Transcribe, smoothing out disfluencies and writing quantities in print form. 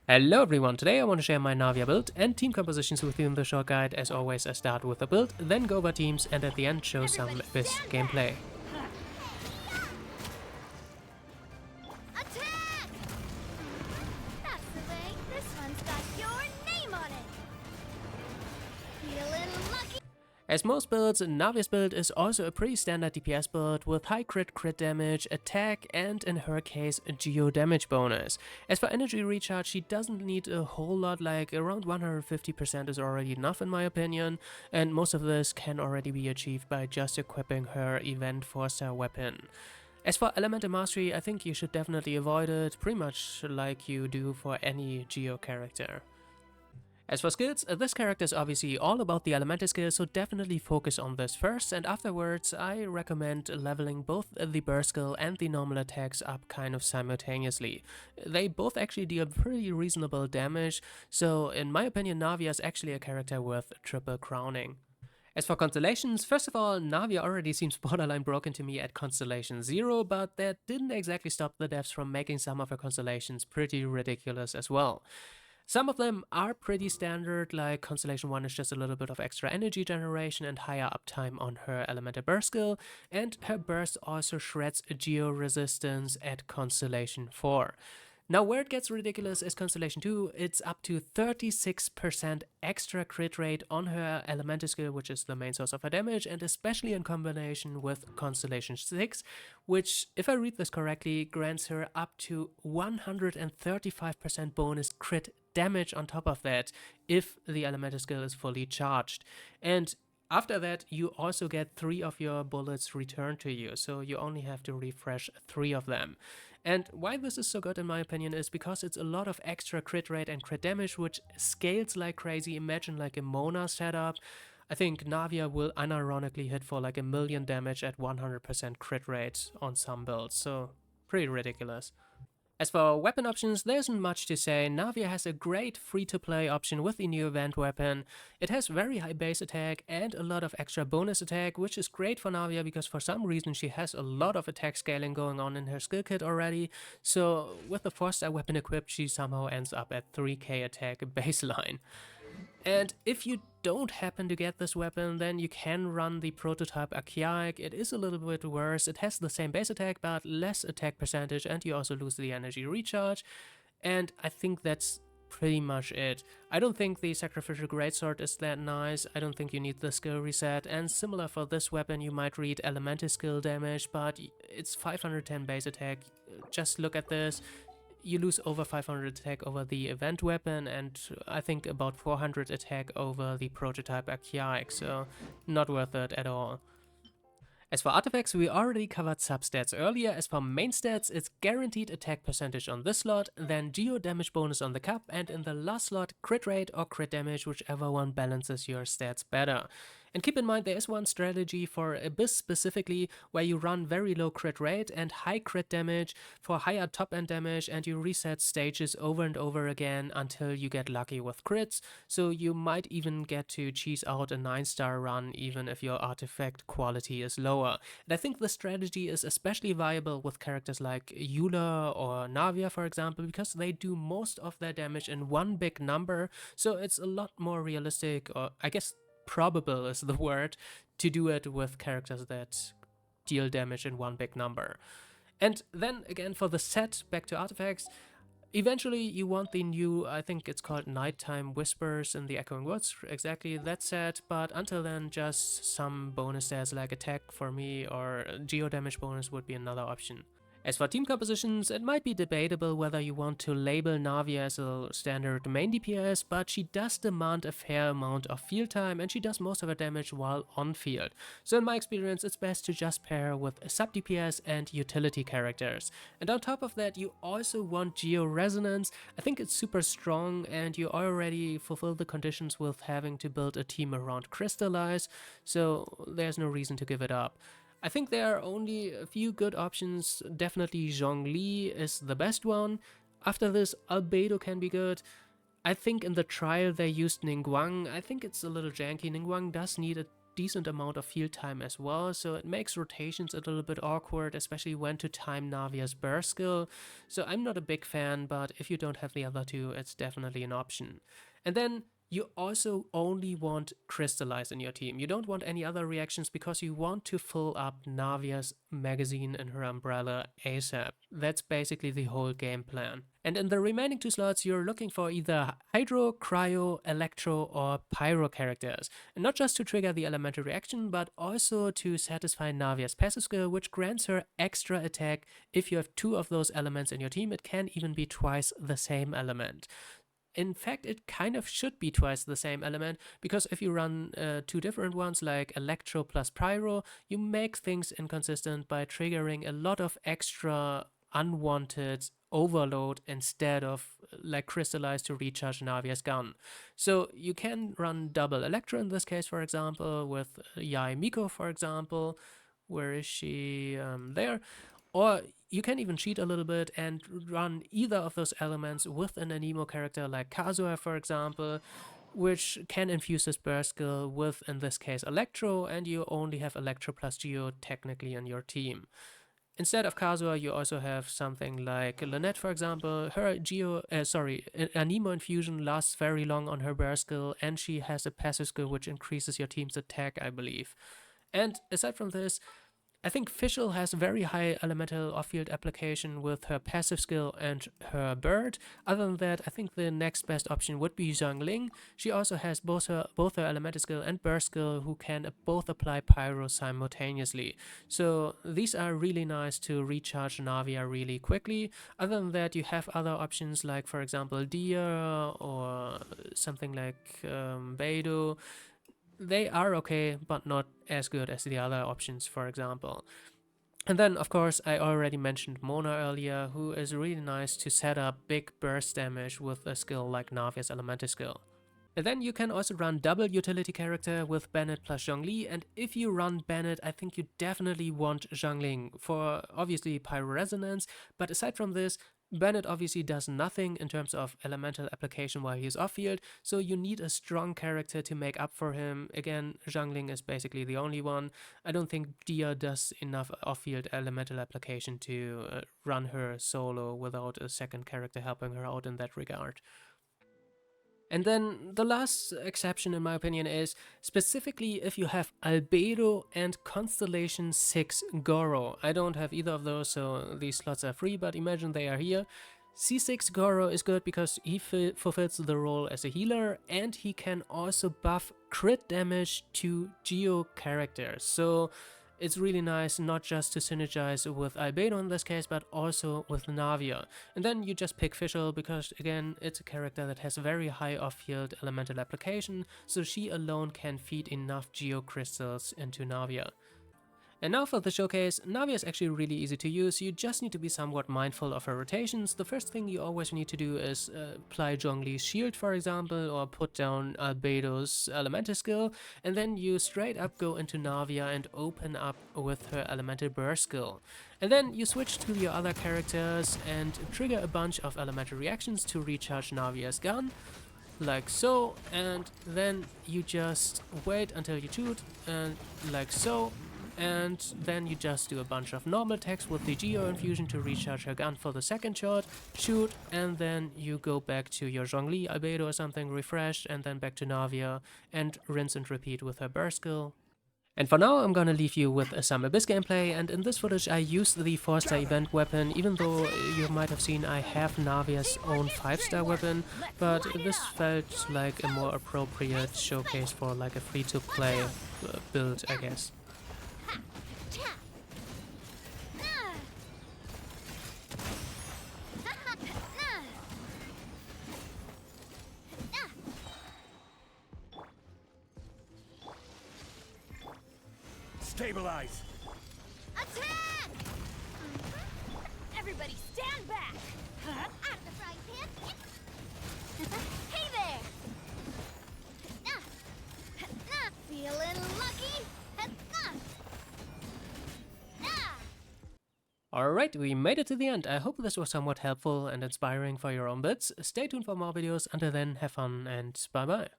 Hello everyone, today I want to share my Navia build and team compositions with you in the short guide. As always, I start with a build, then go over teams, and at the end show some Abyss gameplay. Attack! That's the way. This one's got your name on it. Feeling lucky. As most builds, Navia's build is also a pretty standard DPS build with high crit damage, attack, and in her case, a geo damage bonus. As for energy recharge, she doesn't need a whole lot, like around 150% is already enough in my opinion, and most of this can already be achieved by just equipping her event 4-star weapon. As for Elemental Mastery, I think you should definitely avoid it, pretty much like you do for any Geo character. As for skills, this character is obviously all about the elemental skills, so definitely focus on this first, and afterwards I recommend leveling both the burst skill and the normal attacks up kind of simultaneously. They both actually deal pretty reasonable damage, so in my opinion Navia is actually a character worth triple crowning. As for Constellations, first of all, Navia already seems borderline broken to me at Constellation 0, but that didn't exactly stop the devs from making some of her constellations pretty ridiculous as well. Some of them are pretty standard, like Constellation 1 is just a little bit of extra energy generation and higher uptime on her elemental burst skill, and her burst also shreds geo resistance at Constellation 4. Now where it gets ridiculous is Constellation 2, it's up to 36% extra crit rate on her elemental skill, which is the main source of her damage, and especially in combination with Constellation 6, which, if I read this correctly, grants her up to 135% bonus crit damage on top of that if the elemental skill is fully charged. And after that, you also get 3 of your bullets returned to you, so you only have to refresh 3 of them. And why this is so good in my opinion is because it's a lot of extra crit rate and crit damage, which scales like crazy. Imagine like a Mona setup. I think Navia will unironically hit for like 1,000,000 damage at 100% crit rate on some builds, so pretty ridiculous. As for weapon options, there isn't much to say. Navia has a great free-to-play option with the new event weapon. It has very high base attack and a lot of extra bonus attack, which is great for Navia because for some reason she has a lot of attack scaling going on in her skill kit already. So with the 4-star weapon equipped, she somehow ends up at 3k attack baseline. And if you don't happen to get this weapon, then you can run the prototype Archaic. It is a little bit worse. It has the same base attack, but less attack percentage, and you also lose the energy recharge. And I think that's pretty much it. I don't think the Sacrificial Greatsword is that nice. I don't think you need the skill reset. And similar for this weapon, you might read elemental skill damage, but it's 510 base attack. Just look at this. You lose over 500 attack over the event weapon, and I think about 400 attack over the prototype Archaic, so not worth it at all. As for artifacts, we already covered substats earlier. As for main stats, it's guaranteed attack percentage on this slot, then geo damage bonus on the cup, and in the last slot, crit rate or crit damage, whichever one balances your stats better. And keep in mind there is one strategy for Abyss specifically where you run very low crit rate and high crit damage for higher top end damage, and you reset stages over and over again until you get lucky with crits, so you might even get to cheese out a 9-star run even if your artifact quality is lower. And I think this strategy is especially viable with characters like Eula or Navia for example, because they do most of their damage in one big number, so it's a lot more realistic, or I guess probable is the word, to do it with characters that deal damage in one big number. And then again for the set, back to artifacts, eventually you want the new, I think it's called Nighttime Whispers in the Echoing Woods, exactly that set, but until then just some bonus stats like attack for me or geo damage bonus would be another option. As for team compositions, it might be debatable whether you want to label Navia as a standard main DPS, but she does demand a fair amount of field time and she does most of her damage while on field. So in my experience, it's best to just pair her with sub-DPS and utility characters. And on top of that, you also want Geo Resonance. I think it's super strong and you already fulfill the conditions with having to build a team around Crystallize, so there's no reason to give it up. I think there are only a few good options. Definitely Zhongli is the best one. After this, Albedo can be good. I think in the trial they used Ningguang. I think it's a little janky. Ningguang does need a decent amount of field time as well, so it makes rotations a little bit awkward, especially when to time Navia's burst skill. So I'm not a big fan, but if you don't have the other two, it's definitely an option. And then you also only want Crystallize in your team. You don't want any other reactions because you want to fill up Navia's magazine and her umbrella ASAP. That's basically the whole game plan. And in the remaining 2 slots, you're looking for either Hydro, Cryo, Electro, or Pyro characters. And not just to trigger the elemental reaction, but also to satisfy Navia's passive skill, which grants her extra attack. If you have 2 of those elements in your team, it can even be twice the same element. In fact, it kind of should be twice the same element, because if you run 2 different ones like Electro plus Pyro, you make things inconsistent by triggering a lot of extra unwanted overload instead of like Crystallize to recharge Navia's gun. So you can run double Electro in this case, for example, with Yai Miko, for example. Where is she? There. Or you can even cheat a little bit and run either of those elements with an Anemo character like Kazuha, for example, which can infuse his burst skill with, in this case, Electro, and you only have Electro plus Geo technically in your team. Instead of Kazuha, you also have something like Lynette, for example. Her Anemo infusion lasts very long on her burst skill, and she has a passive skill which increases your team's attack, I believe. And aside from this, I think Fischl has very high elemental off-field application with her passive skill and her bird. Other than that, I think the next best option would be Zhongling. She also has both her elemental skill and burst skill, who can both apply pyro simultaneously. So these are really nice to recharge Navia really quickly. Other than that, you have other options like, for example, Dia or something like Beidou. They are okay, but not as good as the other options, for example. And then, of course, I already mentioned Mona earlier, who is really nice to set up big burst damage with a skill like Navia's elemental skill. And then you can also run double utility character with Bennett plus Zhongli, and if you run Bennett, I think you definitely want Zhongling for obviously Pyro Resonance, but aside from this, Bennett obviously does nothing in terms of elemental application while he's off-field, so you need a strong character to make up for him. Again, Zhongling is basically the only one. I don't think Dia does enough off-field elemental application to run her solo without a second character helping her out in that regard. And then the last exception, in my opinion, is specifically if you have Albedo and Constellation 6 Goro. I don't have either of those, so these slots are free, but imagine they are here. C6 Goro is good because he fulfills the role as a healer, and he can also buff crit damage to Geo characters. So it's really nice not just to synergize with Albedo in this case, but also with Navia. And then you just pick Fischl because, again, it's a character that has very high off-field elemental application, so she alone can feed enough Geo crystals into Navia. And now for the showcase. Navia is actually really easy to use. You just need to be somewhat mindful of her rotations. The first thing you always need to do is apply Zhongli's shield, for example, or put down Albedo's elemental skill, and then you straight up go into Navia and open up with her elemental burst skill. And then you switch to your other characters and trigger a bunch of elemental reactions to recharge Navia's gun, like so, and then you just wait until you shoot, and like so. And then you just do a bunch of normal attacks with the Geo infusion to recharge her gun for the second shot, shoot, and then you go back to your Zhongli, Albedo or something, refresh, and then back to Navia, and rinse and repeat with her burst skill. And for now, I'm gonna leave you with some Abyss gameplay, and in this footage I used the 4-star event weapon, even though you might have seen I have Navia's own 5-star weapon, but this felt like a more appropriate showcase for like a free-to-play build, I guess. Stabilize! Attack! Everybody stand back! Out of the frying pan! Hey there! Feeling lucky? Alright, we made it to the end. I hope this was somewhat helpful and inspiring for your own bits. Stay tuned for more videos. Until then, have fun and bye bye.